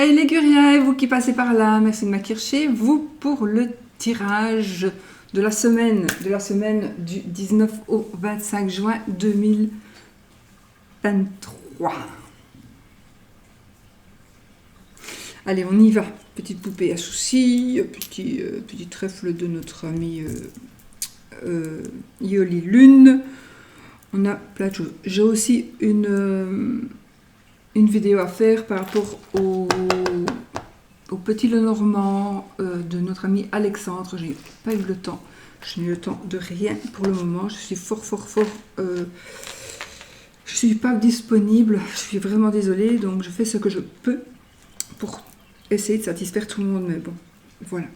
Hey les Guriens, vous qui passez par là, merci de m'acquérir vous pour le tirage de la semaine du 19 au 25 juin 2023. Allez, on y va. Petite poupée à soucis, petit trèfle de notre ami Yoli Lune. On a plein de choses. J'ai aussi une vidéo à faire par rapport au petit Lenormand de notre ami Alexandre. Je n'ai pas eu le temps. Je n'ai eu le temps de rien pour le moment. Je suis fort. Je suis pas disponible. Je suis vraiment désolée. Donc je fais ce que je peux pour essayer de satisfaire tout le monde. Mais bon, voilà.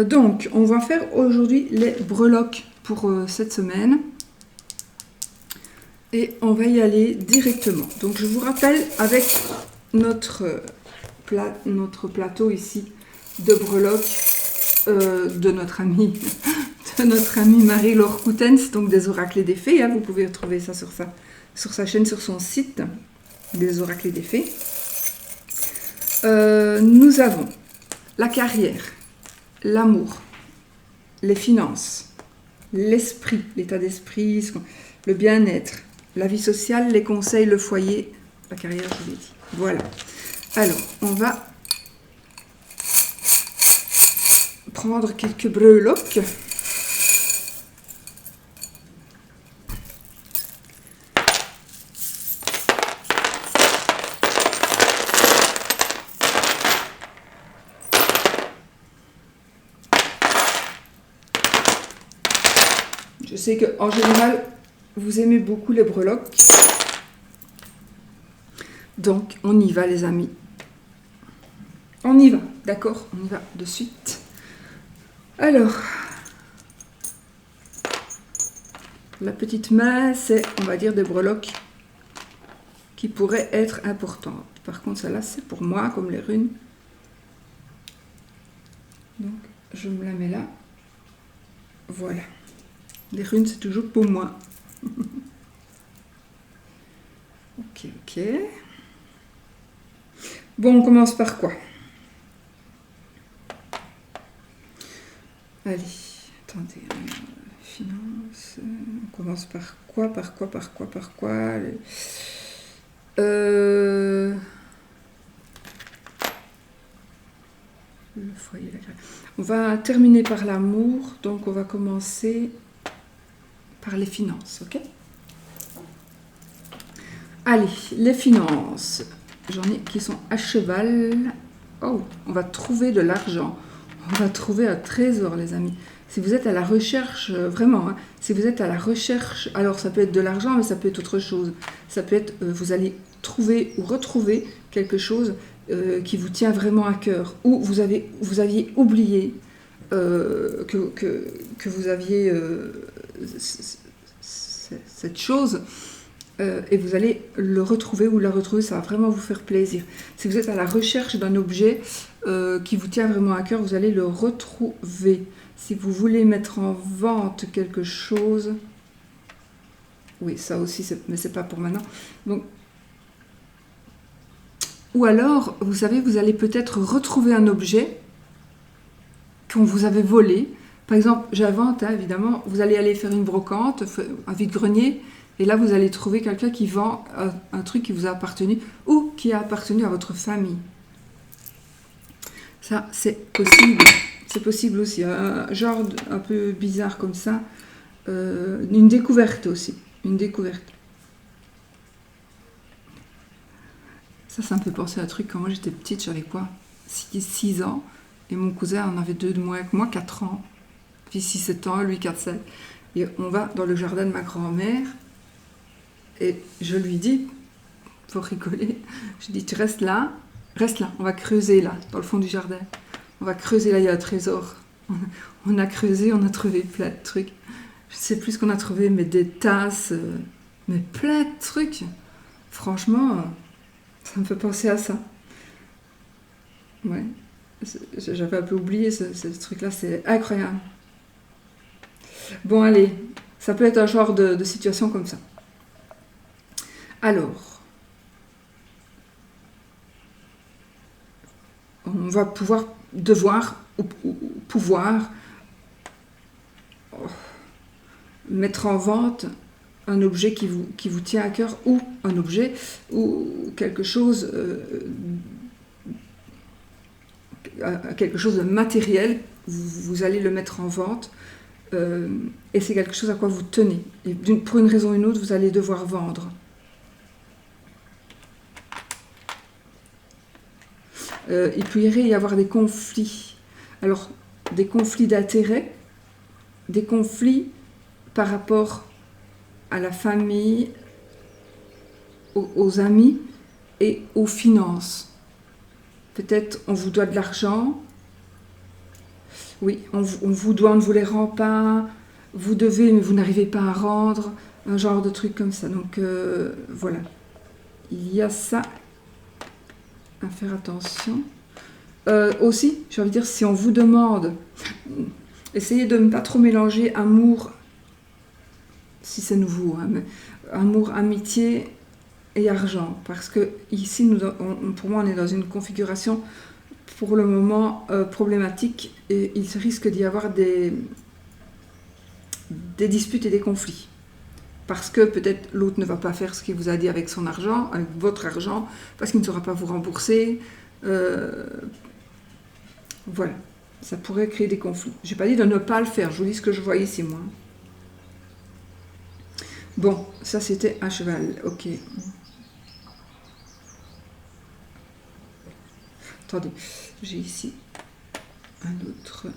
Donc on va faire aujourd'hui les breloques pour cette semaine. Et on va y aller directement. Donc je vous rappelle avec notre plateau ici de breloques de notre amie Marie-Laure Coutens, donc des oracles et des fées. Hein, vous pouvez retrouver ça sur sa chaîne, sur son site, des oracles et des fées. Nous avons la carrière, l'amour, les finances, l'esprit, l'état d'esprit, le bien-être, la vie sociale, les conseils, le foyer, la carrière, je vous l'ai dit. Voilà. Alors, on va prendre quelques breloques. Je sais qu'en général, vous aimez beaucoup les breloques. Donc, on y va, les amis. On y va, d'accord? On y va de suite. Alors, la petite main, c'est, on va dire, des breloques qui pourraient être importantes. Par contre, celle-là, c'est pour moi, comme les runes. Donc, je me la mets là. Voilà. Les runes, c'est toujours pour moi. Ok. Bon, on commence par quoi? Allez, attendez. Finance. On commence par quoi? Le foyer, la carrière. On va terminer par l'amour, donc on va commencer par les finances, ok? Allez, les finances. J'en ai qui sont à cheval. Oh, on va trouver de l'argent. On va trouver un trésor, les amis. Si vous êtes à la recherche, vraiment, hein, si vous êtes à la recherche, alors ça peut être de l'argent, mais ça peut être autre chose. Ça peut être, vous allez trouver ou retrouver quelque chose qui vous tient vraiment à cœur, ou vous aviez oublié que vous aviez cette chose. Et vous allez le retrouver ou la retrouver, ça va vraiment vous faire plaisir. Si vous êtes à la recherche d'un objet qui vous tient vraiment à cœur, vous allez le retrouver. Si vous voulez mettre en vente quelque chose, oui, ça aussi, mais c'est pas pour maintenant. Donc, ou alors, vous savez, vous allez peut-être retrouver un objet qu'on vous avait volé. Par exemple, j'invente, hein, évidemment, vous allez aller faire une brocante, un vide-grenier. Et là, vous allez trouver quelqu'un qui vend un truc qui vous a appartenu ou qui a appartenu à votre famille. Ça, c'est possible. C'est possible aussi. Un genre un peu bizarre comme ça. Une découverte aussi. Une découverte. Ça me fait penser à un truc. Quand moi, j'étais petite, j'avais quoi? 6 ans. Et mon cousin en avait 2 de moins que moi, 4 ans. Puis 6-7 ans, lui 4-7. Et on va dans le jardin de ma grand-mère. Et je lui dis, pour rigoler, je dis, tu restes là, on va creuser là, dans le fond du jardin. On va creuser là, il y a un trésor. On a creusé, on a trouvé plein de trucs. Je sais plus ce qu'on a trouvé, mais des tasses, mais plein de trucs. Franchement, ça me fait penser à ça. Ouais, j'avais un peu oublié ce truc-là, c'est incroyable. Bon, allez, ça peut être un genre de situation comme ça. Alors, on va devoir pouvoir mettre en vente un objet qui vous tient à cœur, ou un objet, ou quelque chose de matériel, vous allez le mettre en vente, et c'est quelque chose à quoi vous tenez. Et pour une raison ou une autre, vous allez devoir vendre. Il pourrait y avoir des conflits. Alors, des conflits d'intérêts, des conflits par rapport à la famille, aux amis et aux finances. Peut-être on vous doit de l'argent. Oui, on vous doit, on ne vous les rend pas. Vous devez, mais vous n'arrivez pas à rendre. Un genre de truc comme ça. Donc, voilà. Il y a ça à faire attention. Aussi, j'ai envie de dire, si on vous demande, essayez de ne pas trop mélanger amour, si c'est nouveau, hein, mais amour, amitié et argent. Parce que ici, pour moi, on est dans une configuration, pour le moment, problématique, et il risque d'y avoir des disputes et des conflits. Parce que peut-être l'autre ne va pas faire ce qu'il vous a dit avec son argent, avec votre argent, parce qu'il ne saura pas vous rembourser. Voilà, ça pourrait créer des conflits. Je n'ai pas dit de ne pas le faire, je vous dis ce que je vois ici, moi. Bon, ça c'était un cheval, ok. Attendez, j'ai ici un autre.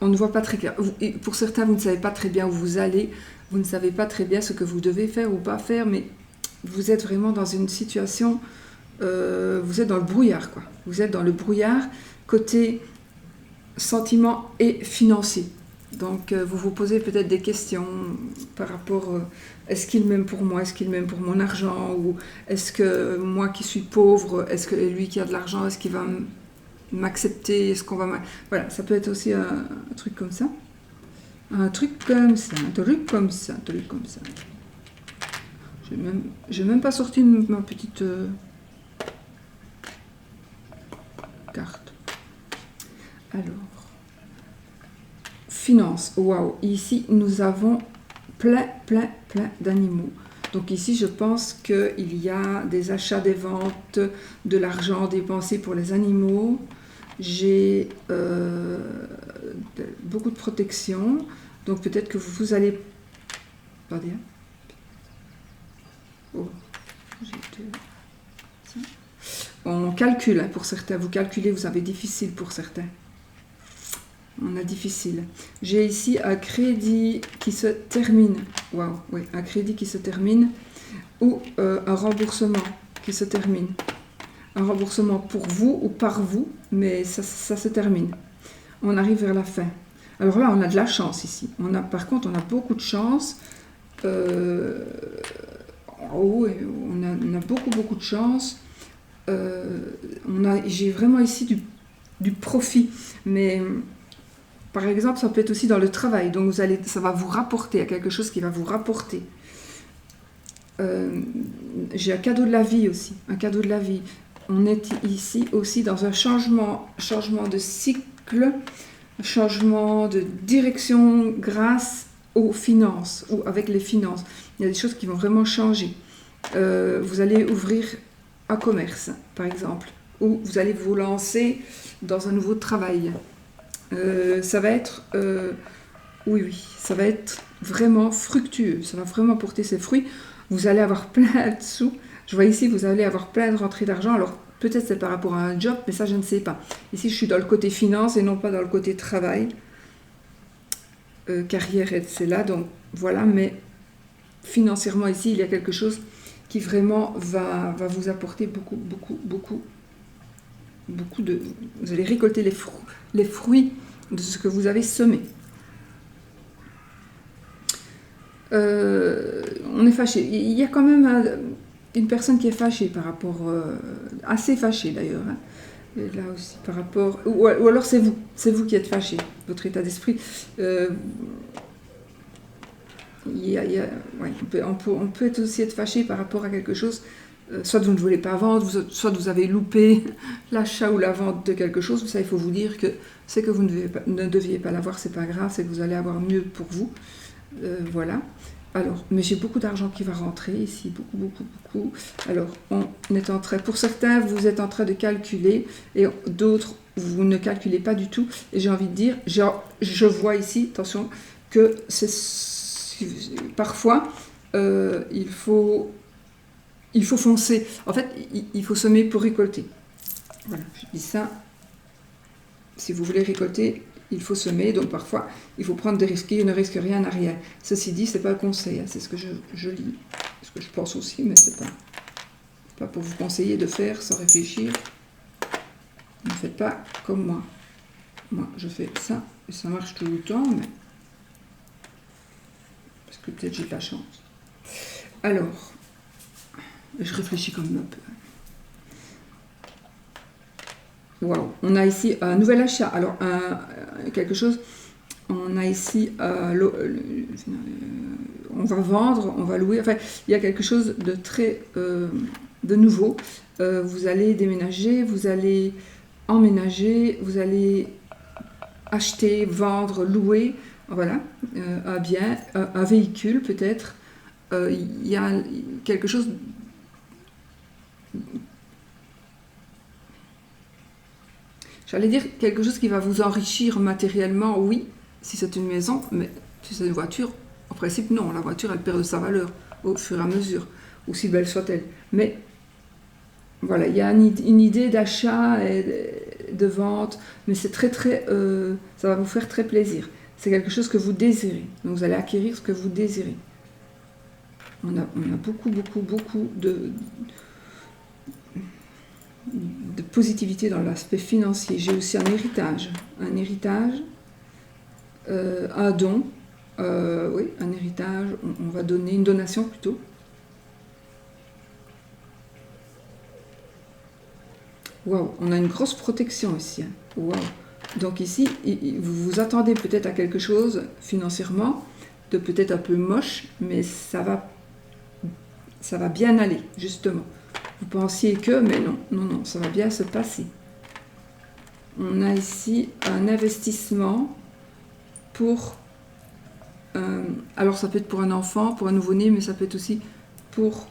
On ne voit pas très clair. Pour certains, vous ne savez pas très bien où vous allez, vous ne savez pas très bien ce que vous devez faire ou pas faire, mais vous êtes vraiment dans une situation, vous êtes dans le brouillard, quoi. Vous êtes dans le brouillard côté sentiment et financier. Donc, vous vous posez peut-être des questions par rapport, est-ce qu'il m'aime pour moi, est-ce qu'il m'aime pour mon argent, ou est-ce que moi qui suis pauvre, est-ce que lui qui a de l'argent, est-ce qu'il va m'accepter, est-ce qu'on va... Voilà, ça peut être aussi un truc comme ça. Un truc comme ça, un truc comme ça, un truc comme ça. J'ai même pas sorti ma petite carte. Alors, finance, waouh, ici nous avons plein d'animaux. Donc ici, je pense qu'il y a des achats, des ventes, de l'argent dépensé pour les animaux. J'ai beaucoup de protection. Donc peut-être que vous allez... Attendez. Oh, on calcule, hein, pour certains. Vous calculez, vous avez difficile pour certains. On a difficile. J'ai ici un crédit qui se termine. Waouh, oui, un crédit qui se termine, ou un remboursement qui se termine. Un remboursement pour vous ou par vous, mais ça se termine. On arrive vers la fin. Alors là, on a de la chance ici. Par contre, on a beaucoup de chance. On a beaucoup de chance. J'ai vraiment ici du profit, mais... Par exemple, ça peut être aussi dans le travail. Donc, ça va vous rapporter à quelque chose qui va vous rapporter. J'ai un cadeau de la vie aussi. Un cadeau de la vie. On est ici aussi dans un changement de cycle, changement de direction grâce aux finances, ou avec les finances. Il y a des choses qui vont vraiment changer. Vous allez ouvrir un commerce, par exemple, ou vous allez vous lancer dans un nouveau travail. Ça va être, oui, ça va être vraiment fructueux, ça va vraiment porter ses fruits. Vous allez avoir plein de sous. Je vois ici, vous allez avoir plein de rentrées d'argent. Alors, peut-être c'est par rapport à un job, mais ça, je ne sais pas. Ici, je suis dans le côté finance et non pas dans le côté travail. Carrière, c'est là, donc voilà. Mais financièrement, ici, il y a quelque chose qui vraiment va vous apporter beaucoup de... Vous allez récolter les fruits de ce que vous avez semé. On est fâché. Il y a quand même une personne qui est fâchée par rapport... assez fâchée d'ailleurs. Hein. Et là aussi, par rapport... Ou alors c'est vous qui êtes fâché, votre état d'esprit. Ouais, on peut aussi être fâché par rapport à quelque chose soit vous ne voulez pas vendre, soit vous avez loupé l'achat ou la vente de quelque chose. Ça, il faut vous dire que c'est que vous ne deviez pas l'avoir, c'est pas grave, c'est que vous allez avoir mieux pour vous. Voilà. Alors, mais j'ai beaucoup d'argent qui va rentrer ici, beaucoup. Alors, on est en train, pour certains, vous êtes en train de calculer, et d'autres, vous ne calculez pas du tout. Et j'ai envie de dire, je vois ici, attention, que parfois, il faut foncer. En fait, il faut semer pour récolter. Voilà, je dis ça. Si vous voulez récolter, il faut semer, donc parfois il faut prendre des risques, il ne risque rien à rien. Ceci dit, c'est pas un conseil, hein, c'est ce que je lis, ce que je pense aussi, mais c'est pas pour vous conseiller de faire sans réfléchir. Ne faites pas comme moi. Moi, je fais ça, et ça marche tout le temps, mais parce que peut-être j'ai de la chance. Alors, je réfléchis comme un peu. Waouh, on a ici un nouvel achat. Alors, quelque chose, on a ici, on va vendre, on va louer. Enfin, il y a quelque chose de très de nouveau. Vous allez déménager, vous allez emménager, vous allez acheter, vendre, louer. Voilà, un bien, un véhicule peut-être. Il y a quelque chose. J'allais dire quelque chose qui va vous enrichir matériellement, oui, si c'est une maison, mais si c'est une voiture, en principe, non. La voiture, elle perd de sa valeur au fur et à mesure, aussi belle soit-elle. Mais voilà, il y a une idée d'achat et de vente, mais c'est ça va vous faire très plaisir. C'est quelque chose que vous désirez. Donc vous allez acquérir ce que vous désirez. On a beaucoup de positivité dans l'aspect financier. J'ai aussi un héritage, un don, oui, un héritage, on va donner une donation plutôt. Waouh, on a une grosse protection ici. Hein. Waouh. Donc ici, vous vous attendez peut-être à quelque chose financièrement, de peut-être un peu moche, mais ça va bien aller, justement. Vous pensiez que, mais non, ça va bien se passer. On a ici un investissement pour... alors ça peut être pour un enfant, pour un nouveau-né, mais ça peut être aussi pour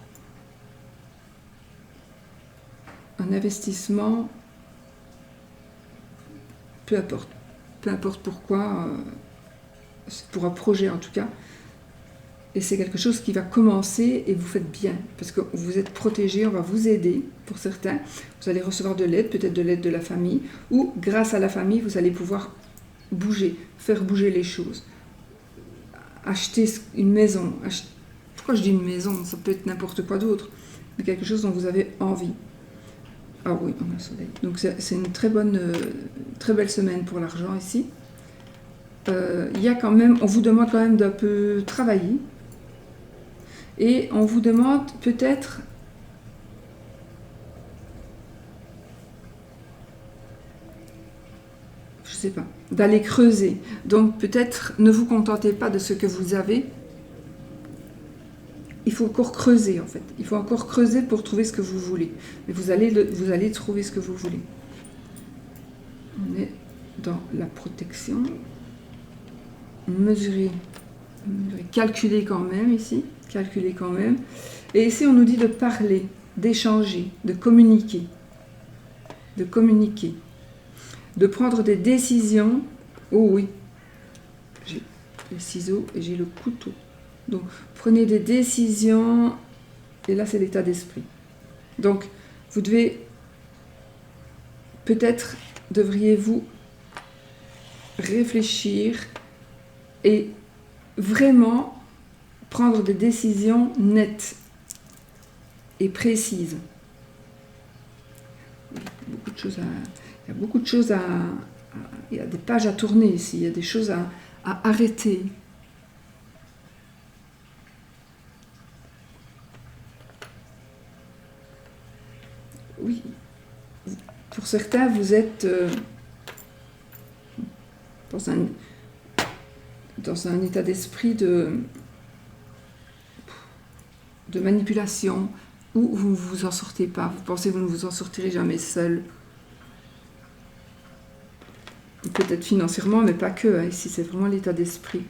un investissement, peu importe pourquoi, c'est pour un projet en tout cas. Et c'est quelque chose qui va commencer et vous faites bien, parce que vous êtes protégé, on va vous aider pour certains. Vous allez recevoir de l'aide, peut-être de l'aide de la famille, ou grâce à la famille, vous allez pouvoir faire bouger les choses. Acheter une maison. Pourquoi je dis une maison? Ça peut être n'importe quoi d'autre, mais quelque chose dont vous avez envie. Ah oui, on a le soleil. Donc c'est une très belle semaine pour l'argent ici. Il y a quand même, on vous demande quand même d'un peu travailler. Et on vous demande peut-être je sais pas, d'aller creuser. Donc peut-être ne vous contentez pas de ce que vous avez. Il faut encore creuser en fait. Il faut encore creuser pour trouver ce que vous voulez. Mais vous allez trouver ce que vous voulez. On est dans la protection. Mesurer, calculer quand même ici. Calculer quand même. Et ici on nous dit de parler, d'échanger, de communiquer. De communiquer. De prendre des décisions. Oh oui, j'ai les ciseaux et j'ai le couteau. Donc, prenez des décisions, et là, c'est l'état d'esprit. Donc, vous devriez-vous réfléchir et vraiment prendre des décisions nettes et précises. Il y a beaucoup de choses il y a des pages à tourner ici, il y a des choses à arrêter. Oui, pour certains, vous êtes dans un état d'esprit de manipulation, ou vous ne vous en sortez pas. Vous pensez que vous ne vous en sortirez jamais seul. Peut-être financièrement, mais pas que. Hein. Ici, c'est vraiment l'état d'esprit.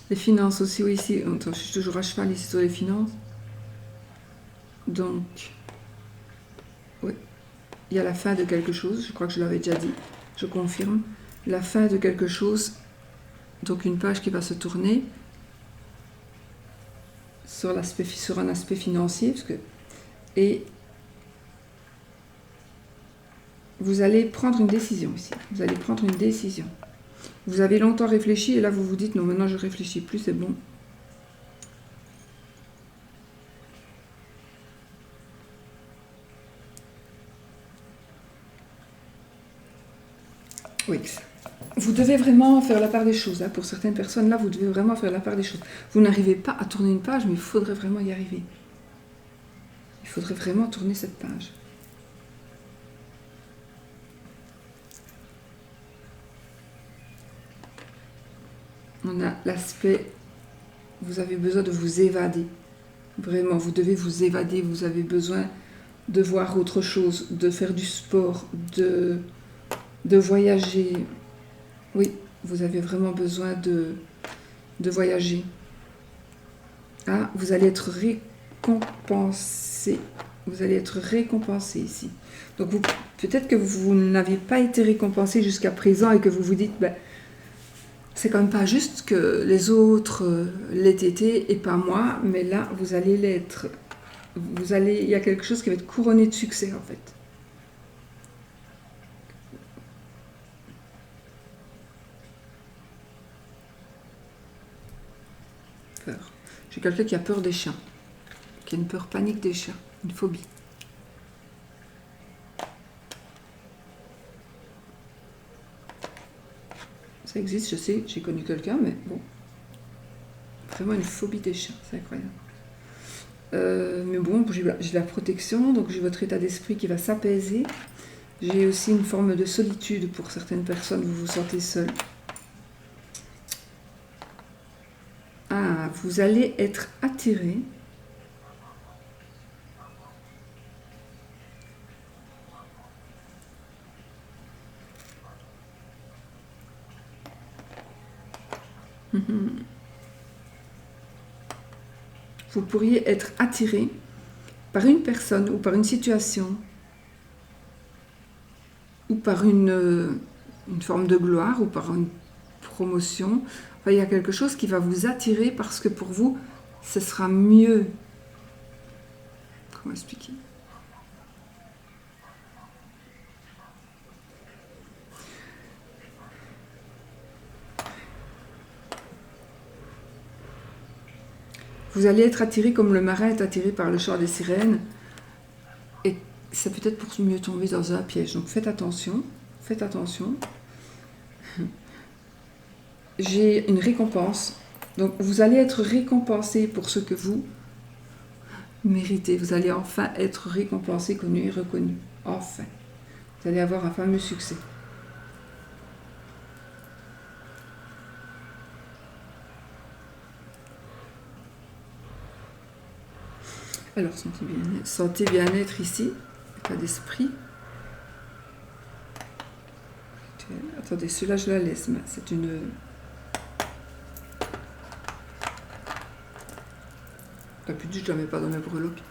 Les finances aussi, oui, ici. Attends, je suis toujours à cheval ici sur les finances. Donc, oui, il y a la fin de quelque chose. Je crois que je l'avais déjà dit. Je confirme. La fin de quelque chose. Donc, une page qui va se tourner sur un aspect financier. Et vous allez prendre une décision ici. Vous allez prendre une décision. Vous avez longtemps réfléchi et là, vous vous dites, non, maintenant, je réfléchis plus, c'est bon. Oui, vous devez vraiment faire la part des choses. Hein. Pour certaines personnes, là, vous devez vraiment faire la part des choses. Vous n'arrivez pas à tourner une page, mais il faudrait vraiment y arriver. Il faudrait vraiment tourner cette page. On a l'aspect, vous avez besoin de vous évader. Vraiment, vous devez vous évader. Vous avez besoin de voir autre chose, de faire du sport, de voyager. Oui, vous avez vraiment besoin de voyager. Ah, vous allez être récompensé. Vous allez être récompensé ici. Donc, peut-être que vous n'avez pas été récompensé jusqu'à présent et que vous vous dites, ben, c'est quand même pas juste que les autres l'aient été et pas moi, mais là, vous allez l'être. Il y a quelque chose qui va être couronné de succès, en fait. Peur. J'ai quelqu'un qui a peur des chiens, qui a une peur panique des chiens, une phobie. Ça existe, je sais, j'ai connu quelqu'un, mais bon. Vraiment une phobie des chiens, c'est incroyable. Mais bon, j'ai la protection, donc j'ai votre état d'esprit qui va s'apaiser. J'ai aussi une forme de solitude pour certaines personnes, vous vous sentez seul. Ah, vous allez être attiré. Vous pourriez être attiré par une personne ou par une situation ou par une forme de gloire ou par une promotion. Enfin, il y a quelque chose qui va vous attirer parce que pour vous, ce sera mieux. Comment expliquer ? Vous allez être attiré comme le marin est attiré par le chant des sirènes. Et c'est peut-être pour mieux tomber dans un piège. Donc faites attention. Faites attention. J'ai une récompense. Donc vous allez être récompensé pour ce que vous méritez. Vous allez enfin être récompensé, connu et reconnu. Enfin. Vous allez avoir un fameux succès. Alors, santé bien-être ici, état d'esprit. Attendez, celui-là je la laisse, mais c'est une... D'habitude je ne la mets pas dans mes breloques.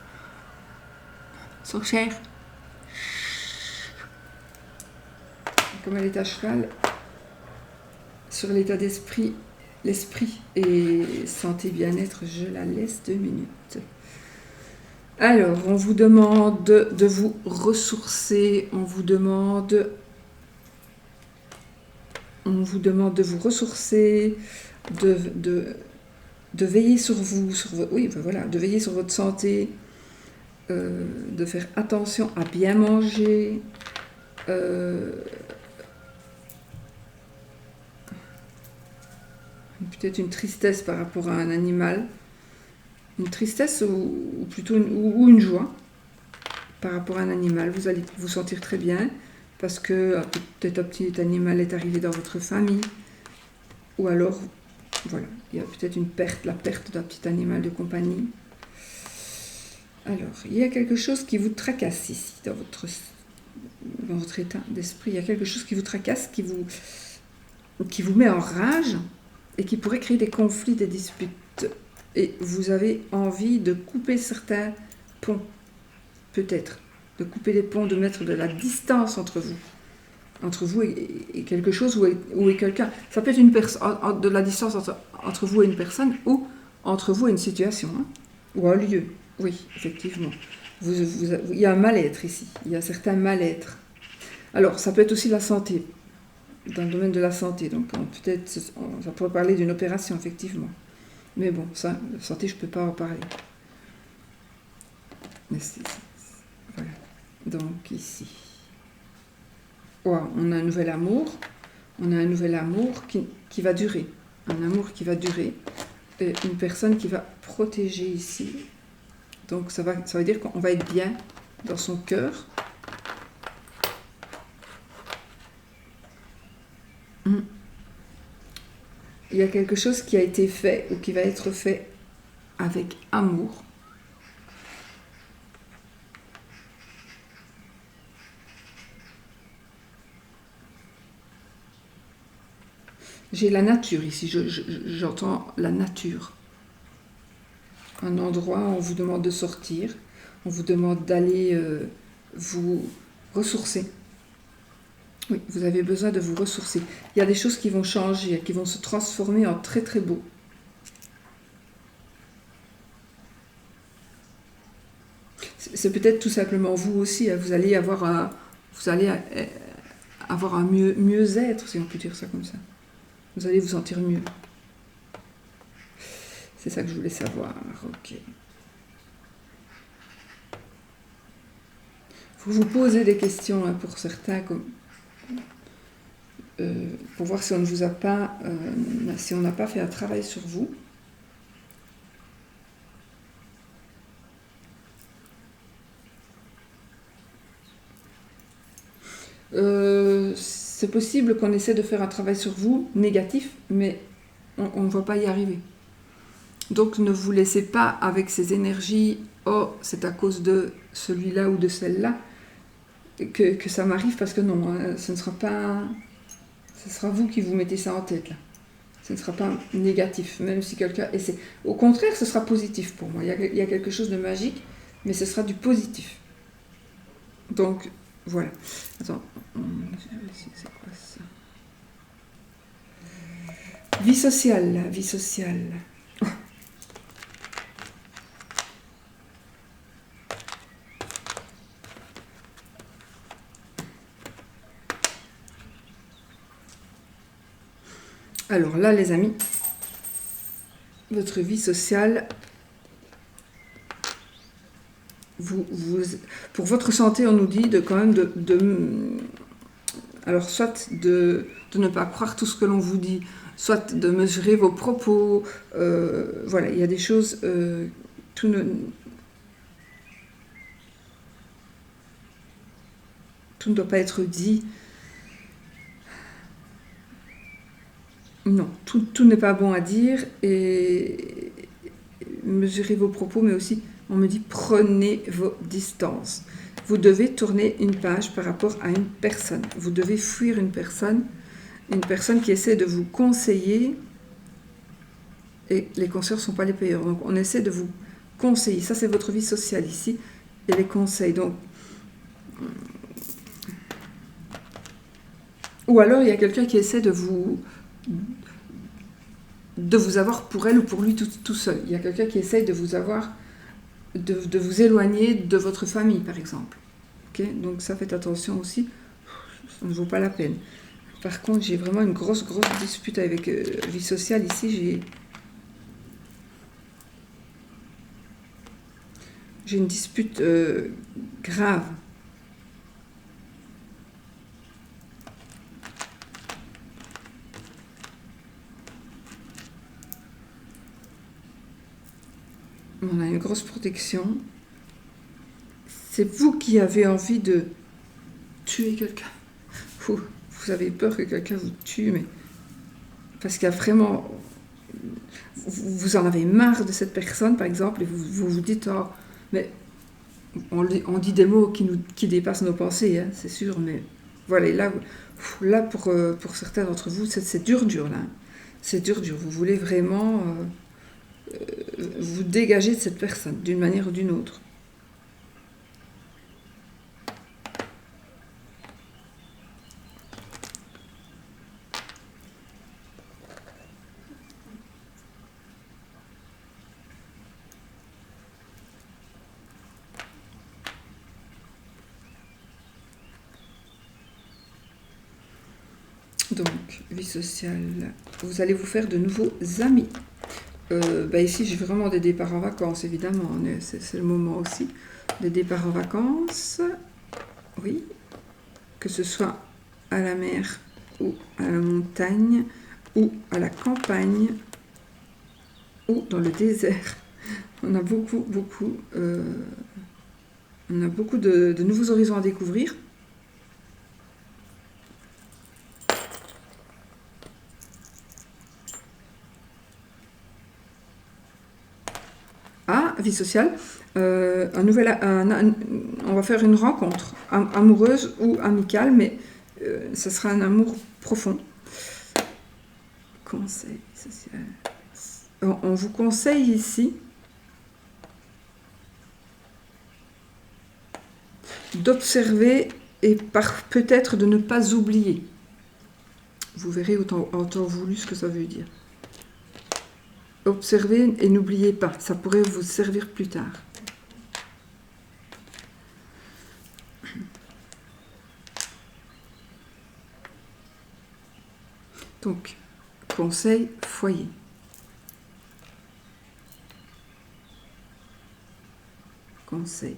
Ils sont chers. Comme elle est à cheval, sur l'état d'esprit, l'esprit et santé bien-être, je la laisse 2 minutes. Alors, on vous demande de vous ressourcer, on vous demande de vous ressourcer, de veiller sur vous, de veiller sur votre santé, de faire attention à bien manger, peut-être une tristesse par rapport à un animal, une tristesse ou plutôt une joie par rapport à un animal. Vous allez vous sentir très bien, parce que peut-être un petit animal est arrivé dans votre famille, ou alors, voilà, il y a peut-être la perte d'un petit animal de compagnie. Alors, il y a quelque chose qui vous tracasse ici, dans votre état d'esprit. Il y a quelque chose qui vous tracasse, qui vous met en rage, et qui pourrait créer des conflits, des disputes. Et vous avez envie de couper certains ponts, peut-être. De couper les ponts, de mettre de la distance entre vous et quelque chose ou et quelqu'un. Ça peut être une personne, de la distance entre vous et une personne, ou entre vous et une situation, hein, ou un lieu. Oui, effectivement. Il y a un mal-être ici, il y a un certain mal-être. Alors, ça peut être aussi la santé, dans le domaine de la santé. Donc, peut-être, ça pourrait parler d'une opération, effectivement. Mais bon, ça, la santé, je ne peux pas en parler. Mais voilà. Donc, ici. Ouais, on a un nouvel amour. On a un nouvel amour qui va durer. Un amour qui va durer. Et une personne qui va protéger ici. Donc, ça veut dire qu'on va être bien dans son cœur. Il y a quelque chose qui a été fait ou qui va être fait avec amour. J'ai la nature ici, j'entends la nature. Un endroit où on vous demande de sortir, on vous demande d'aller vous ressourcer. Oui, vous avez besoin de vous ressourcer. Il y a des choses qui vont changer, qui vont se transformer en très très beau. C'est peut-être tout simplement vous aussi, vous allez avoir un mieux-être, si on peut dire ça comme ça. Vous allez vous sentir mieux. C'est ça que je voulais savoir. Ok. Vous vous posez des questions, hein, pour certains, pour voir si on ne vous a pas, si on n'a pas fait un travail sur vous. C'est possible qu'on essaie de faire un travail sur vous négatif, mais on ne va pas y arriver. Donc ne vous laissez pas avec ces énergies, oh c'est à cause de celui-là ou de celle-là que ça m'arrive, parce que non, hein, ce sera vous qui vous mettez ça en tête là. Ce ne sera pas négatif, même si quelqu'un essaie. Au contraire, ce sera positif pour moi. Il y a quelque chose de magique, mais ce sera du positif. Donc, voilà. Attends, c'est quoi ça? Vie sociale, vie sociale. Alors là, les amis, votre vie sociale, pour votre santé, on nous dit quand même alors soit de ne pas croire tout ce que l'on vous dit, soit de mesurer vos propos. Voilà, il y a des choses, tout ne doit pas être dit. Non, tout n'est pas bon à dire, et mesurez vos propos, mais aussi, on me dit, prenez vos distances. Vous devez tourner une page par rapport à une personne. Vous devez fuir une personne qui essaie de vous conseiller, et les conseils ne sont pas les payeurs. Donc, on essaie de vous conseiller. Ça, c'est votre vie sociale ici, et les conseils. Donc, ou alors, il y a quelqu'un qui essaie de vous avoir pour elle ou pour lui tout seul. Il y a quelqu'un qui essaye de vous avoir, de vous éloigner de votre famille, par exemple. Okay, donc ça, faites attention aussi, ça ne vaut pas la peine. Par contre, j'ai vraiment une grosse dispute avec vie sociale ici. J'ai une dispute grave. On a une grosse protection. C'est vous qui avez envie de tuer quelqu'un. vous avez peur que quelqu'un vous tue, mais parce qu'il y a vraiment... Vous en avez marre de cette personne, par exemple, et vous dites, oh, mais on dit des mots qui dépassent nos pensées, hein, c'est sûr, mais voilà, et là pour certains d'entre vous, c'est dur, là. C'est dur. Vous voulez vraiment vous dégager de cette personne, d'une manière ou d'une autre. Donc, vie sociale, vous allez vous faire de nouveaux amis. Ici, j'ai vraiment des départs en vacances, évidemment. C'est le moment aussi. Des départs en vacances, oui. Que ce soit à la mer ou à la montagne ou à la campagne ou dans le désert. On a beaucoup de nouveaux horizons à découvrir. Ah, vie sociale, on va faire une rencontre amoureuse ou amicale, mais ce sera un amour profond. Conseil social. On vous conseille ici d'observer et peut-être de ne pas oublier. Vous verrez en temps voulu ce que ça veut dire. Observez et n'oubliez pas, ça pourrait vous servir plus tard. Donc, conseil foyer. Conseil.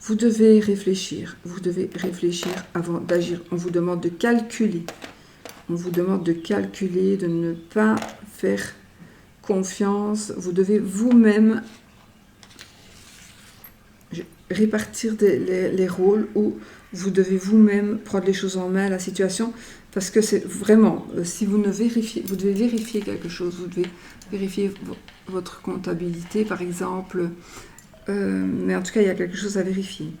Vous devez réfléchir avant d'agir. On vous demande de calculer. On vous demande de calculer, de ne pas faire confiance. Vous devez vous-même répartir les rôles ou vous devez vous-même prendre les choses en main, la situation, parce que c'est vraiment, si vous ne vérifiez, vous devez vérifier quelque chose, vous devez vérifier votre comptabilité, par exemple, mais en tout cas, il y a quelque chose à vérifier.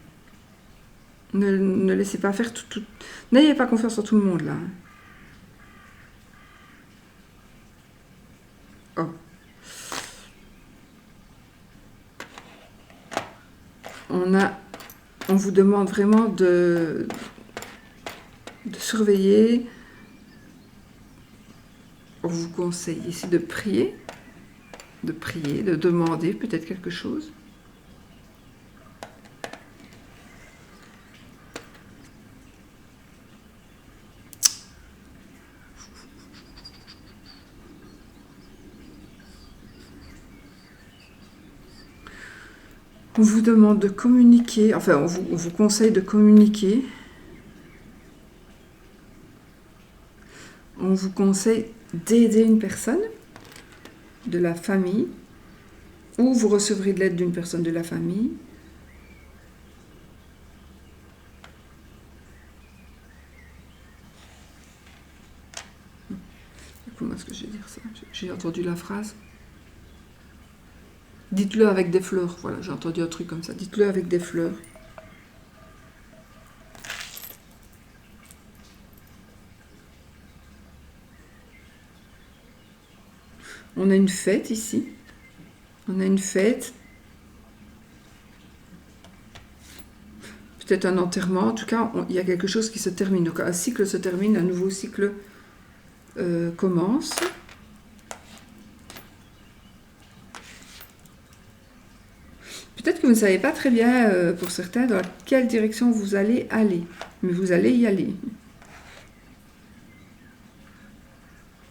Ne laissez pas faire tout. N'ayez pas confiance en tout le monde, là. Oh. On vous demande vraiment de surveiller. On vous conseille ici de prier, de demander peut-être quelque chose. On vous demande de communiquer, enfin on vous conseille de communiquer. On vous conseille d'aider une personne de la famille, ou vous recevrez de l'aide d'une personne de la famille. Comment est-ce que je vais dire ça? J'ai entendu la phrase. Dites-le avec des fleurs. Voilà, j'ai entendu un truc comme ça. Dites-le avec des fleurs. On a une fête ici. On a une fête. Peut-être un enterrement. En tout cas, il y a quelque chose qui se termine. Donc un cycle se termine, un nouveau cycle commence. Peut-être que vous ne savez pas très bien, pour certains, dans quelle direction vous allez aller. Mais vous allez y aller.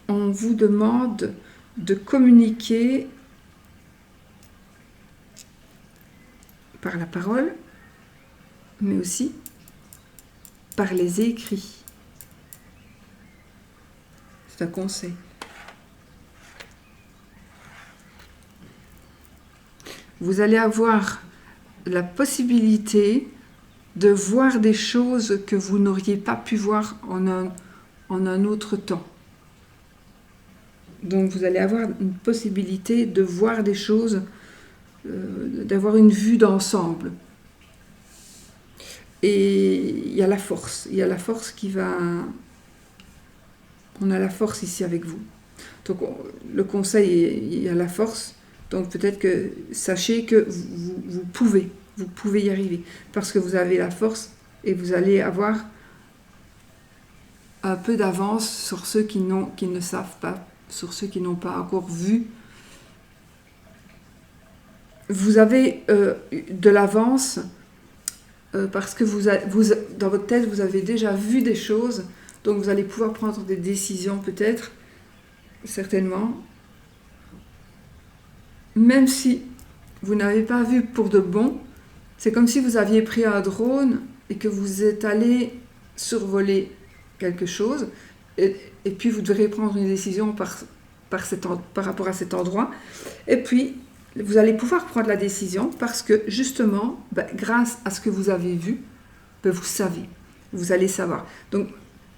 On vous demande de communiquer par la parole, mais aussi par les écrits. C'est un conseil. Vous allez avoir la possibilité de voir des choses que vous n'auriez pas pu voir en un autre temps. Donc vous allez avoir une possibilité de voir des choses, d'avoir une vue d'ensemble. Et il y a la force qui va... On a la force ici avec vous. Donc le conseil, il y a la force. Donc peut-être que sachez que vous pouvez y arriver. Parce que vous avez la force et vous allez avoir un peu d'avance sur ceux qui ne savent pas, sur ceux qui n'ont pas encore vu. Vous avez de l'avance parce que dans votre tête, vous avez déjà vu des choses. Donc vous allez pouvoir prendre des décisions peut-être, certainement. Même si vous n'avez pas vu pour de bon, c'est comme si vous aviez pris un drone et que vous êtes allé survoler quelque chose et puis vous devrez prendre une décision par rapport à cet endroit. Et puis, vous allez pouvoir prendre la décision parce que justement, grâce à ce que vous avez vu, vous savez, vous allez savoir. Donc,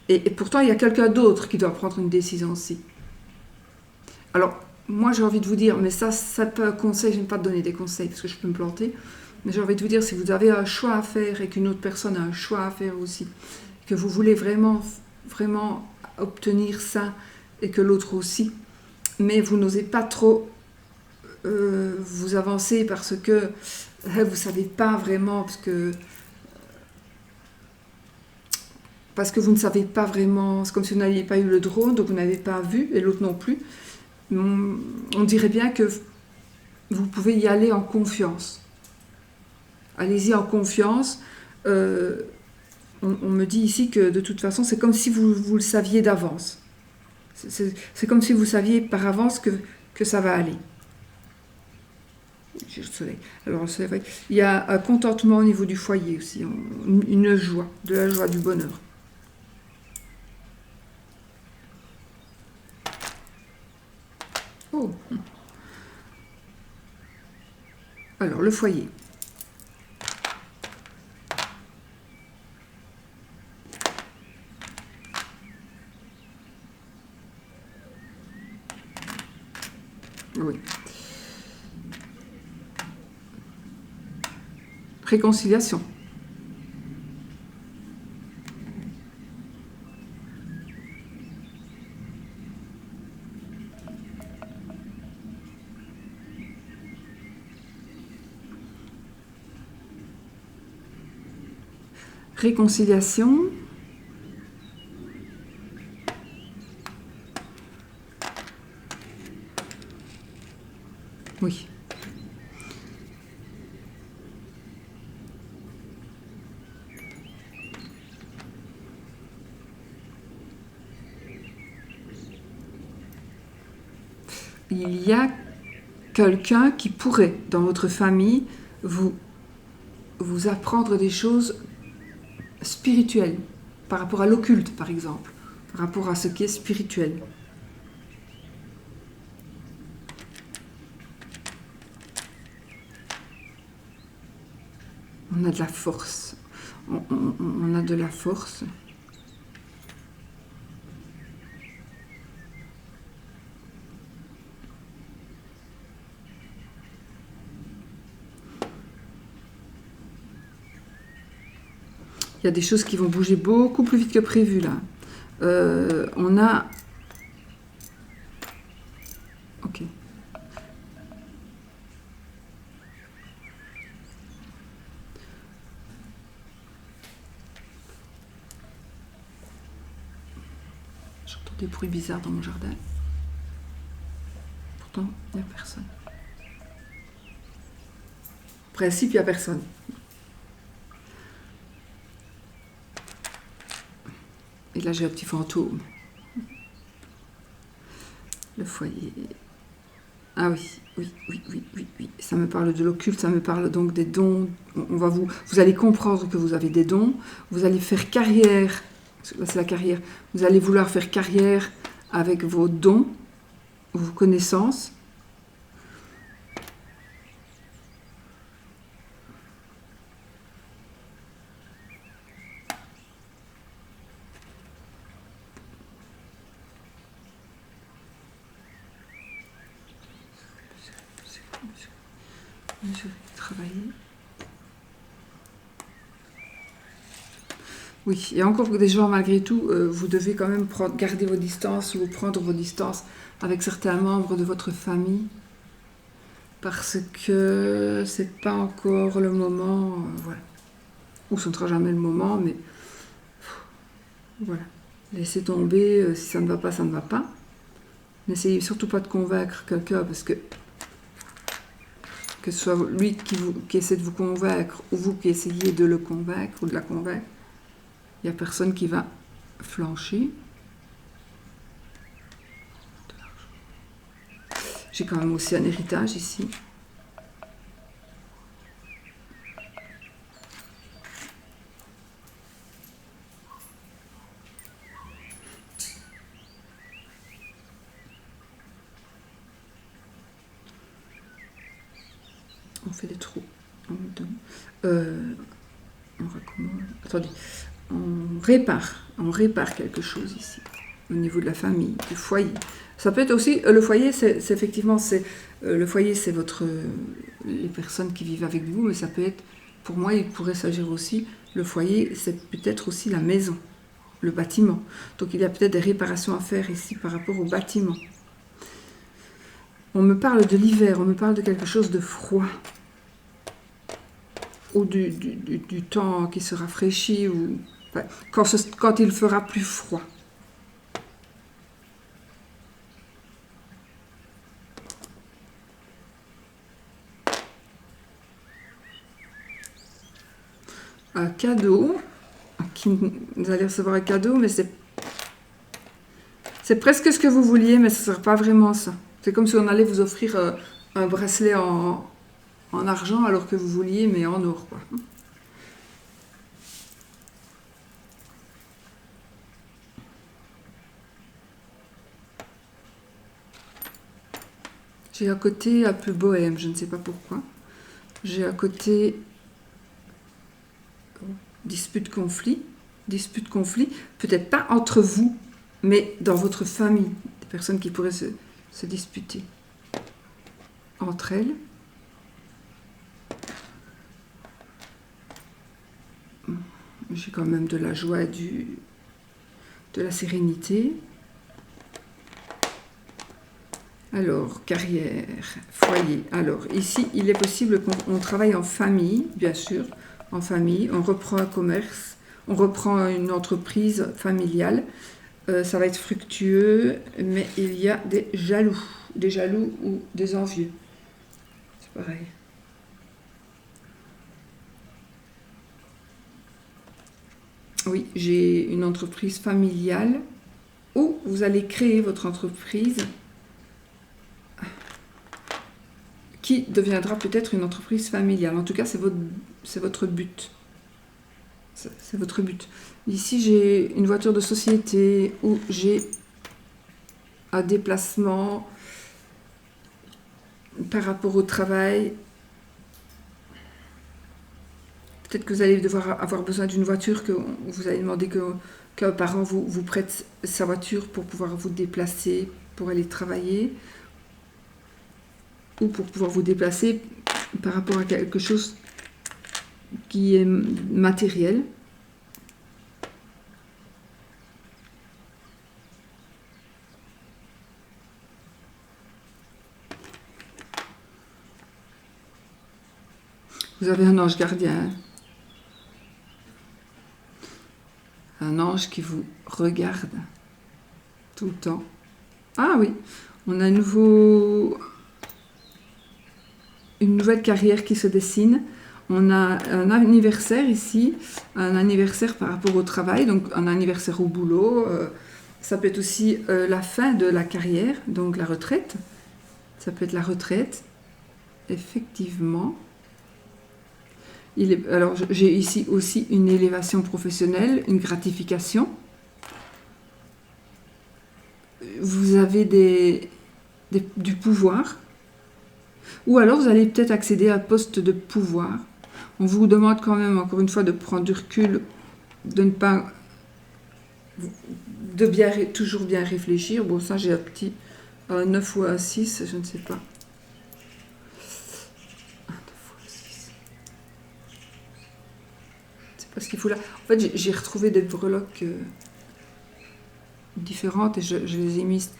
et pourtant, il y a quelqu'un d'autre qui doit prendre une décision aussi. Alors, moi, j'ai envie de vous dire, mais ça peut un conseil, je n'aime pas te donner des conseils parce que je peux me planter, mais j'ai envie de vous dire, si vous avez un choix à faire et qu'une autre personne a un choix à faire aussi, que vous voulez vraiment obtenir ça et que l'autre aussi, mais vous n'osez pas trop vous avancer parce que vous ne savez pas vraiment, parce que vous ne savez pas vraiment, c'est comme si vous n'aviez pas eu le drone, donc vous n'avez pas vu, et l'autre non plus. On dirait bien que vous pouvez y aller en confiance. Allez-y en confiance. On me dit ici que de toute façon, c'est comme si vous le saviez d'avance. C'est comme si vous saviez par avance que ça va aller. J'ai le soleil. Alors, c'est vrai, il y a un contentement au niveau du foyer aussi, une joie, de la joie, du bonheur. Oh. Alors, le foyer. Oui. Réconciliation. Réconciliation. Oui. Il y a quelqu'un qui pourrait, dans votre famille, vous apprendre des choses spirituelles, par rapport à l'occulte, par exemple, par rapport à ce qui est spirituel. On a de la force. On a de la force. Il y a des choses qui vont bouger beaucoup plus vite que prévu, là. On a... Ok. J'entends des bruits bizarres dans mon jardin. Pourtant, il n'y a personne. En principe, il n'y a personne. Et là, j'ai un petit fantôme. Le foyer. Ah oui. Ça me parle de l'occulte, ça me parle donc des dons. Vous allez comprendre que vous avez des dons. Vous allez faire carrière. Là, c'est la carrière. Vous allez vouloir faire carrière avec vos dons, vos connaissances. Je vais travailler. Oui, et encore des gens, malgré tout, vous devez quand même garder vos distances ou prendre vos distances avec certains membres de votre famille parce que c'est pas encore le moment, voilà. Ou ce ne sera jamais le moment, mais voilà. Laissez tomber, si ça ne va pas, ça ne va pas. N'essayez surtout pas de convaincre quelqu'un parce que ce soit lui qui essaie de vous convaincre ou vous qui essayez de le convaincre ou de la convaincre, il n'y a personne qui va flancher. J'ai quand même aussi un héritage ici. On fait des trous. On recommande. Attendez. On répare quelque chose ici, au niveau de la famille, du foyer. Ça peut être aussi, le foyer, c'est effectivement, le foyer, c'est les personnes qui vivent avec vous, mais ça peut être, pour moi, il pourrait s'agir aussi, le foyer, c'est peut-être aussi la maison, le bâtiment. Donc il y a peut-être des réparations à faire ici par rapport au bâtiment. On me parle de l'hiver, on me parle de quelque chose de froid. Ou du temps qui se rafraîchit, ou enfin, quand il fera plus froid. Un cadeau, vous allez recevoir un cadeau, mais c'est presque ce que vous vouliez, mais ce ne sera pas vraiment ça. C'est comme si on allait vous offrir un bracelet en argent alors que vous vouliez, mais en or, quoi. J'ai un côté un peu bohème, je ne sais pas pourquoi. J'ai un côté dispute-conflit, peut-être pas entre vous, mais dans votre famille, des personnes qui pourraient se disputer entre elles. J'ai quand même de la joie et de la sérénité. Alors, carrière, foyer. Alors, ici, il est possible qu'on travaille en famille, bien sûr, en famille. On reprend un commerce, on reprend une entreprise familiale. Ça va être fructueux, mais il y a des jaloux ou des envieux. C'est pareil. Oui, j'ai une entreprise familiale où vous allez créer votre entreprise qui deviendra peut-être une entreprise familiale. En tout cas, c'est votre but. C'est votre but. Ici, j'ai une voiture de société où j'ai un déplacement par rapport au travail. Peut-être que vous allez devoir avoir besoin d'une voiture, que vous allez demander qu'un parent vous prête sa voiture pour pouvoir vous déplacer, pour aller travailler, ou pour pouvoir vous déplacer par rapport à quelque chose qui est matériel. Vous avez un ange gardien. Un ange qui vous regarde tout le temps. Ah oui, on a une nouvelle carrière qui se dessine. On a un anniversaire ici, un anniversaire par rapport au travail, donc un anniversaire au boulot. Ça peut être aussi la fin de la carrière, donc la retraite. Ça peut être la retraite, effectivement. Alors j'ai ici aussi une élévation professionnelle, une gratification. Vous avez du pouvoir. Ou alors vous allez peut-être accéder à un poste de pouvoir. On vous demande quand même, encore une fois, de prendre du recul, de ne pas... toujours bien réfléchir. Bon, ça j'ai un 9 ou un 6, je ne sais pas. ce qu'il faut là. En fait, j'ai retrouvé des breloques différentes et je les ai mises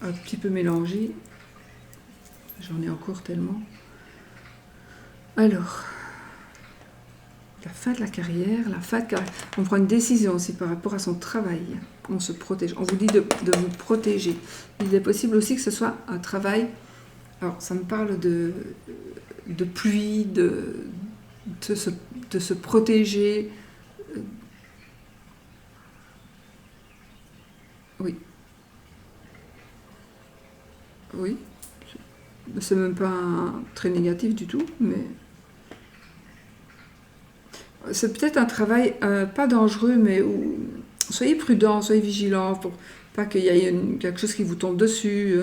un petit peu mélangées. J'en ai encore tellement. Alors, la fin de la carrière, on prend une décision aussi par rapport à son travail. On se protège. On vous dit de vous protéger. Il est possible aussi que ce soit un travail. Alors, ça me parle de pluie, de se protéger. Oui. Oui. C'est même pas très négatif du tout, mais c'est peut-être un travail pas dangereux, mais où soyez prudent, soyez vigilant pour pas qu'il y ait quelque chose qui vous tombe dessus.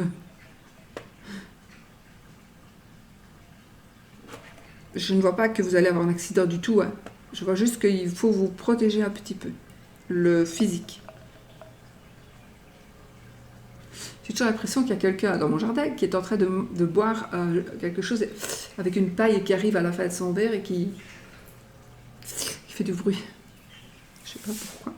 Je ne vois pas que vous allez avoir un accident du tout. Hein. Je vois juste qu'il faut vous protéger un petit peu. Le physique. J'ai toujours l'impression qu'il y a quelqu'un dans mon jardin qui est en train de boire quelque chose avec une paille et qui arrive à la fin de son verre et qui fait du bruit. Je sais pas pourquoi.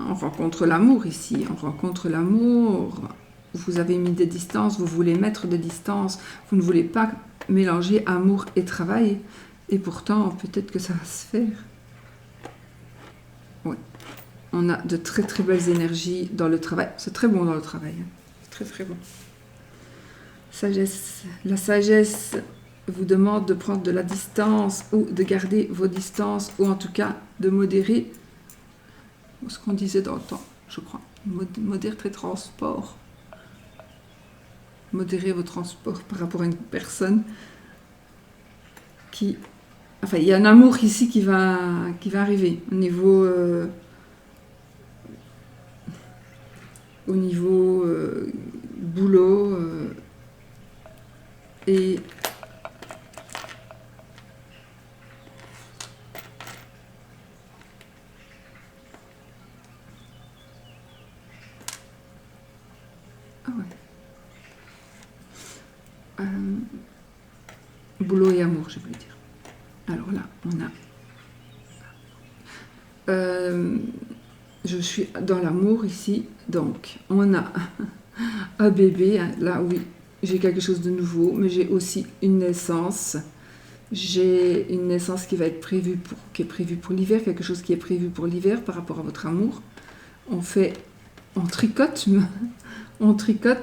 On rencontre l'amour ici, on rencontre l'amour. Vous avez mis des distances, vous voulez mettre des distances, vous ne voulez pas mélanger amour et travail, et pourtant peut-être que ça va se faire. Oui. On a de très très belles énergies dans le travail, c'est très bon dans le travail, très très bon. Sagesse. La sagesse vous demande de prendre de la distance ou de garder vos distances, ou en tout cas de modérer ce qu'on disait dans le temps, je crois. Modérer tes transports. Modérer vos transports par rapport à une personne qui... Enfin, il y a un amour ici qui va arriver au niveau boulot et... Ah ouais. Boulot et amour, je voulais dire. Alors là, on a... je suis dans l'amour ici, donc on a un bébé, là oui, j'ai quelque chose de nouveau, mais j'ai aussi une naissance. J'ai une naissance qui va être prévue pour l'hiver, quelque chose qui est prévu pour l'hiver par rapport à votre amour. On tricote,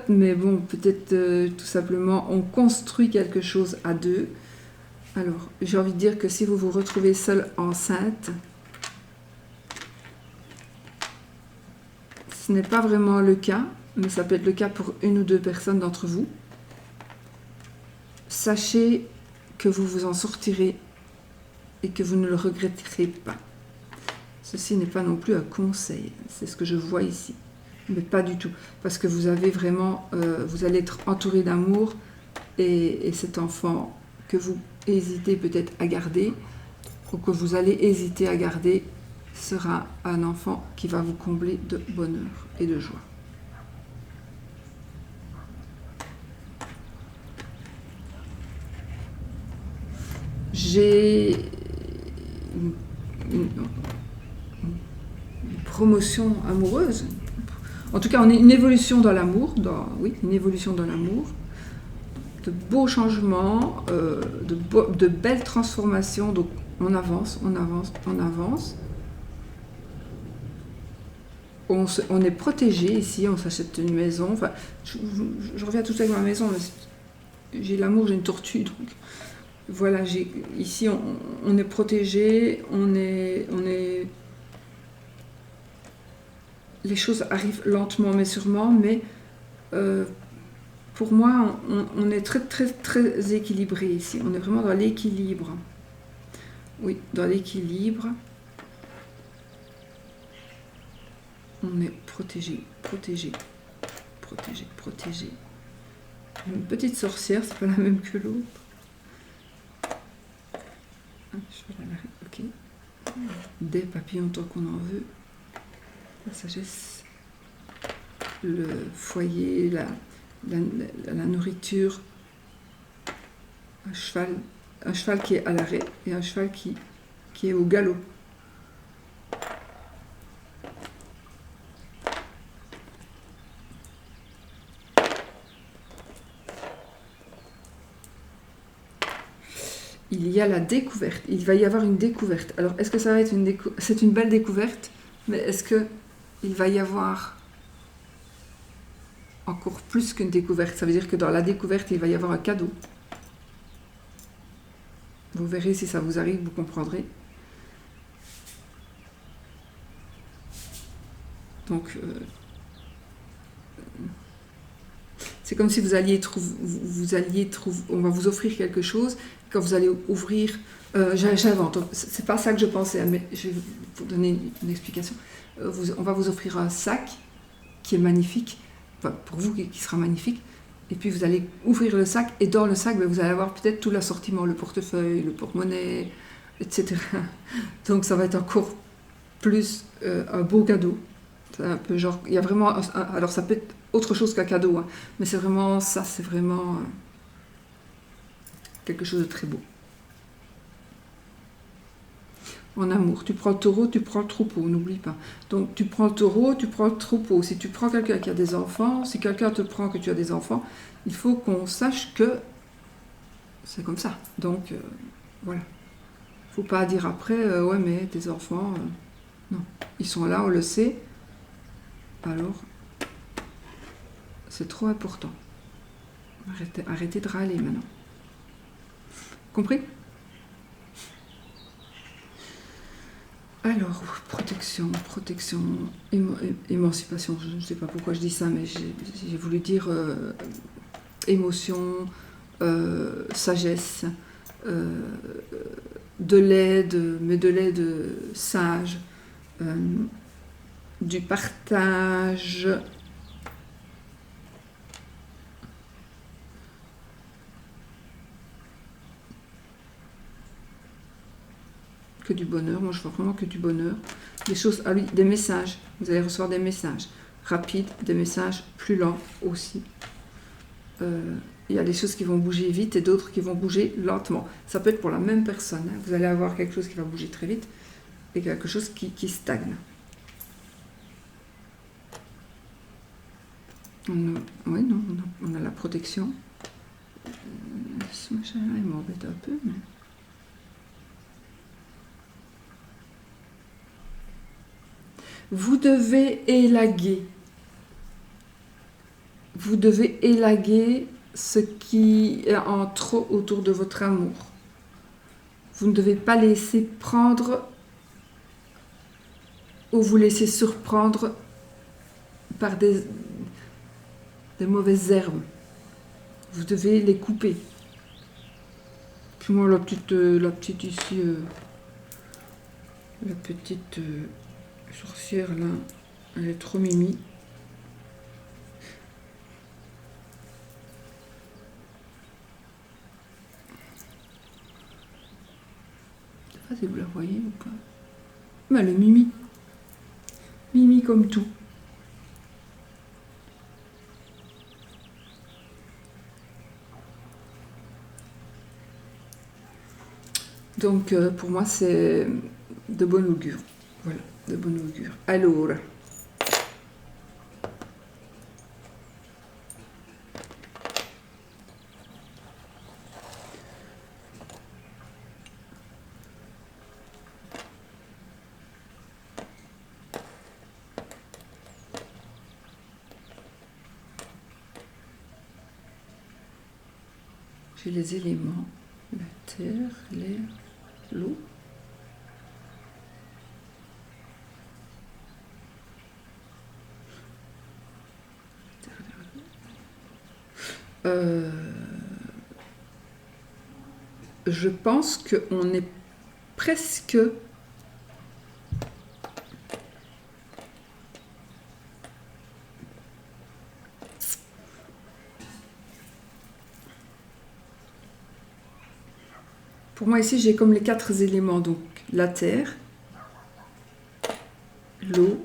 mais bon, peut-être tout simplement, on construit quelque chose à deux. Alors, j'ai envie de dire que si vous vous retrouvez seule enceinte, ce n'est pas vraiment le cas, mais ça peut être le cas pour une ou deux personnes d'entre vous. Sachez que vous vous en sortirez et que vous ne le regretterez pas. Ceci n'est pas non plus un conseil, c'est ce que je vois ici. Mais pas du tout, parce que vous avez vraiment, vous allez être entouré d'amour et cet enfant que vous hésitez peut-être à garder ou que vous allez hésiter à garder sera un enfant qui va vous combler de bonheur et de joie. J'ai une promotion amoureuse. En tout cas, on est une évolution dans l'amour, une évolution dans l'amour, de beaux changements, de belles transformations. Donc, on avance, on avance, on avance. On est protégé ici, on s'achète une maison. Enfin, je reviens tout avec ma maison. J'ai l'amour, j'ai une tortue, donc voilà. Ici, on est protégé, on est les choses arrivent lentement mais sûrement, mais pour moi, on est très très très équilibré ici. On est vraiment dans l'équilibre. Oui, dans l'équilibre. On est protégé, protégé, protégé, protégé. Une petite sorcière, c'est pas la même que l'autre. Je vais la... Ok. Des papillons tant qu'on en veut. la sagesse, le foyer, la nourriture, un cheval qui est à l'arrêt et un cheval qui est au galop. Il y a la découverte, il va y avoir une découverte. Alors, est-ce que ça va être une découverte? C'est une belle découverte, mais est-ce qu'il va y avoir encore plus qu'une découverte? Ça veut dire que dans la découverte, il va y avoir un cadeau. Vous verrez si ça vous arrive, vous comprendrez. Donc, c'est comme si vous alliez trouver, on va vous offrir quelque chose, quand vous allez ouvrir, j'invente, c'est pas ça que je pensais, mais je vais vous donner une explication. On va vous offrir un sac qui est magnifique, enfin, pour vous qui sera magnifique, et puis vous allez ouvrir le sac, et dans le sac, vous allez avoir peut-être tout l'assortiment, le portefeuille, le porte-monnaie, etc. Donc ça va être encore plus un beau cadeau. C'est un peu genre, il y a vraiment, alors ça peut être autre chose qu'un cadeau, hein, mais c'est vraiment ça, c'est vraiment quelque chose de très beau. En amour, tu prends le taureau, tu prends le troupeau, n'oublie pas. Donc tu prends le taureau, tu prends le troupeau. Si tu prends quelqu'un qui a des enfants, si quelqu'un te prend que tu as des enfants, il faut qu'on sache que c'est comme ça. Donc voilà. Faut pas dire après, ouais mais tes enfants, non. Ils sont là, on le sait. Alors, c'est trop important. Arrêtez de râler maintenant. Compris? Alors, protection, émancipation, je ne sais pas pourquoi je dis ça, mais j'ai voulu dire émotion, sagesse, de l'aide, mais de l'aide sage, du partage, que du bonheur. Moi je vois vraiment que du bonheur. Des choses, ah oui, des messages, vous allez recevoir des messages rapides, des messages plus lents aussi. Il y a des choses qui vont bouger vite et d'autres qui vont bouger lentement. Ça peut être pour la même personne, hein. Vous allez avoir quelque chose qui va bouger très vite et quelque chose qui stagne. Oui, non, on a la protection. Ce machin-là, il m'embête un peu, mais... Vous devez élaguer. Vous devez élaguer ce qui est en trop autour de votre amour. Vous ne devez pas laisser prendre ou vous laisser surprendre par des mauvaises herbes. Vous devez les couper. Puis moi, la petite ici, la petite sorcière là, elle est trop mimi. Je sais pas si vous la voyez ou pas. Mais elle est mimi. Mimi comme tout. Donc pour moi c'est de bon augure. Voilà, de bon augure. Alors, j'ai les éléments, la terre, l'air, l'eau. Je pense qu'on est presque... Pour moi ici j'ai comme les 4 éléments, donc la terre, l'eau,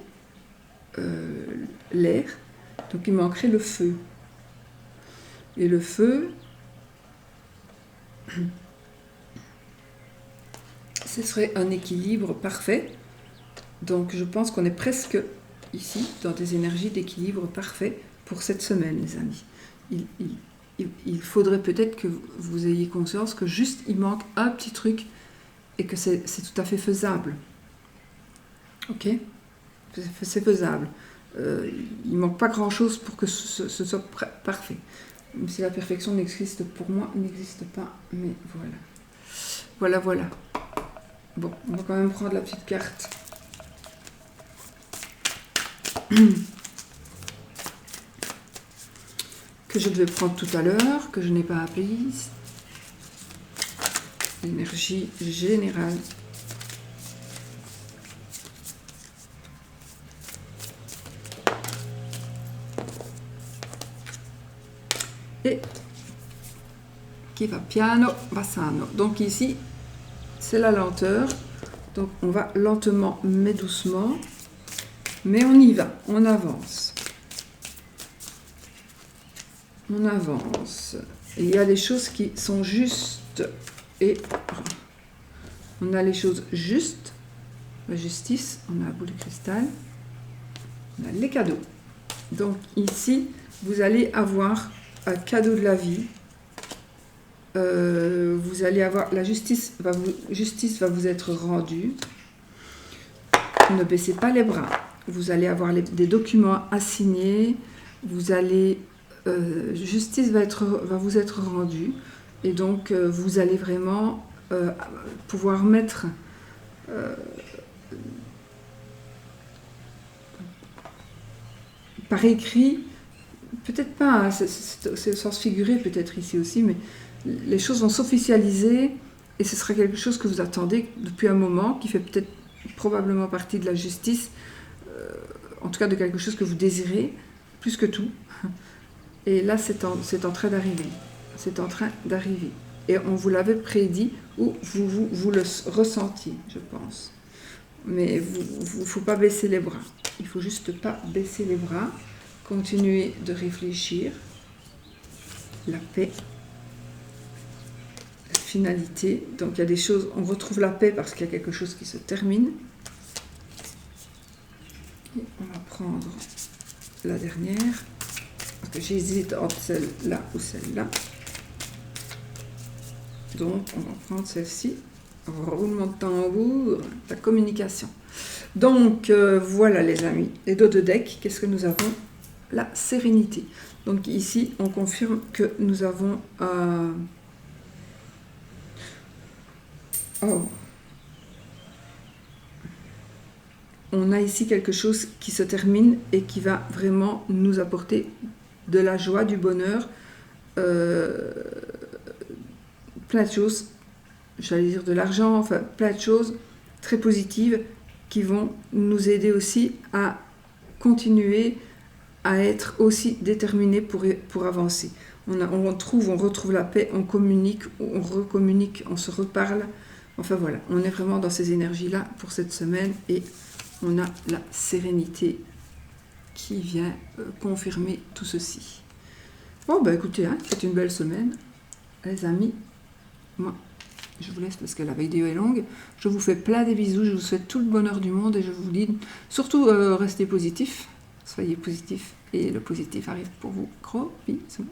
l'air, donc il manquerait le feu. Et le feu, ce serait un équilibre parfait. Donc je pense qu'on est presque ici dans des énergies d'équilibre parfait pour cette semaine, les amis. Il faudrait peut-être que vous ayez conscience que juste il manque un petit truc et que c'est tout à fait faisable. Ok ? C'est faisable. Il manque pas grand-chose pour que ce soit parfait. Même si la perfection n'existe pour moi, n'existe pas. Mais voilà. Voilà. Bon, on va quand même prendre la petite carte. Que je devais prendre tout à l'heure, que je n'ai pas apprise. L'énergie générale. Et qui va piano, bassano. Donc ici, c'est la lenteur. Donc on va lentement mais doucement. Mais on y va, on avance. On avance. Et il y a des choses qui sont justes. Et on a les choses justes. La justice, on a la boule de cristal. On a les cadeaux. Donc ici, vous allez avoir un cadeau de la vie. Vous allez avoir... La justice va vous être rendue. Ne baissez pas les bras. Vous allez avoir des documents à signer. Vous allez... justice va vous être rendue. Et donc, vous allez vraiment pouvoir mettre... par écrit, peut-être pas, hein, c'est au sens figuré peut-être ici aussi, mais les choses vont s'officialiser et ce sera quelque chose que vous attendez depuis un moment, qui fait peut-être probablement partie de la justice, en tout cas de quelque chose que vous désirez, plus que tout. Et là, c'est en train d'arriver. C'est en train d'arriver. Et on vous l'avait prédit, ou vous le ressentiez, je pense. Mais il ne faut pas baisser les bras. Il ne faut juste pas baisser les bras. Continuer de réfléchir. La paix. La finalité. Donc il y a des choses, on retrouve la paix parce qu'il y a quelque chose qui se termine. Et on va prendre la dernière. Parce que j'hésite entre celle-là ou celle-là. Donc on va prendre celle-ci. Roulement de tambour, la communication. Donc voilà les amis, les dos de deck, qu'est-ce que nous avons? La sérénité. Donc ici on confirme que nous avons on a ici quelque chose qui se termine et qui va vraiment nous apporter de la joie, du bonheur, plein de choses. J'allais dire de l'argent, enfin plein de choses très positives qui vont nous aider aussi à continuer à être aussi déterminés pour avancer. On retrouve la paix, on communique, on recommunique, on se reparle. Enfin voilà, on est vraiment dans ces énergies-là pour cette semaine et on a la sérénité qui vient confirmer tout ceci. Bon ben écoutez, hein, c'est une belle semaine, les amis. Moi, je vous laisse parce que la vidéo est longue. Je vous fais plein de bisous. Je vous souhaite tout le bonheur du monde et je vous dis surtout restez positifs. Soyez positifs et le positif arrive pour vous. Gros bisous.